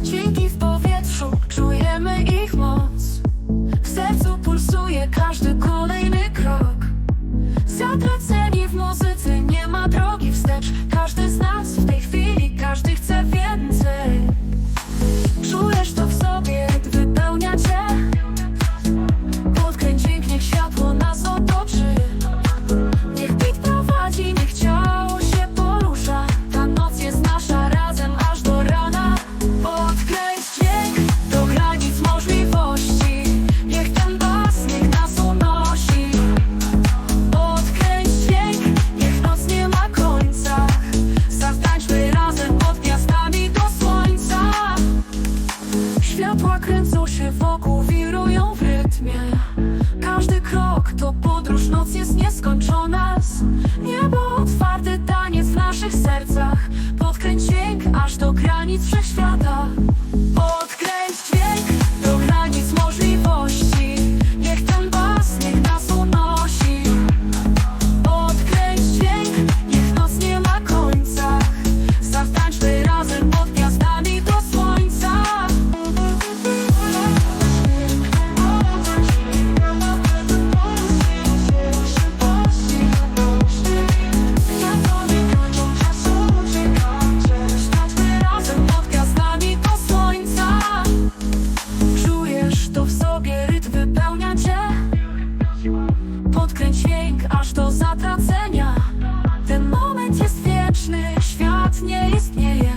Dźwięki w powietrzu, czujemy ich moc. W sercu pulsuje każdy kolejny krok. Zatraceni w muzyce, nie ma drogi wstecz. Każdy z nas w tej chwili, każdy chce więcej. Czujesz to w sobie, wypełnia cię. Podkręć dźwięk, niech światło nas otoczy. Niech beat prowadzi, niech ciało się porusza. Ta noc jest nasza, razem aż do rana. Podkręć dźwięk do granic możliwości. Niech ten bas, niech nas unosi. Podkręć dźwięk, niech noc nie ma końca. Zatańczmy razem pod gwiazdami do słońca. Światła kręcą się wokół, wirują w rytmie. Każdy krok to podróż, noc jest nieskończona. Niebo otwarte, taniec w naszych sercach. Podkręć dźwięk aż do granic wszechświata. Podkręć dźwięk do granic możliwości. Niech ten bas, niech nas unosi. Podkręć dźwięk, niech noc nie ma końca. Zatańczmy razem pod gwiazdami do słońca. Razem pod gwiazdami do słońca. Czujesz to w sobie, rytm wypełnia cię. Podkręć dźwięk aż do zatracenia. Ten moment jest wieczny, świat nie istnieje.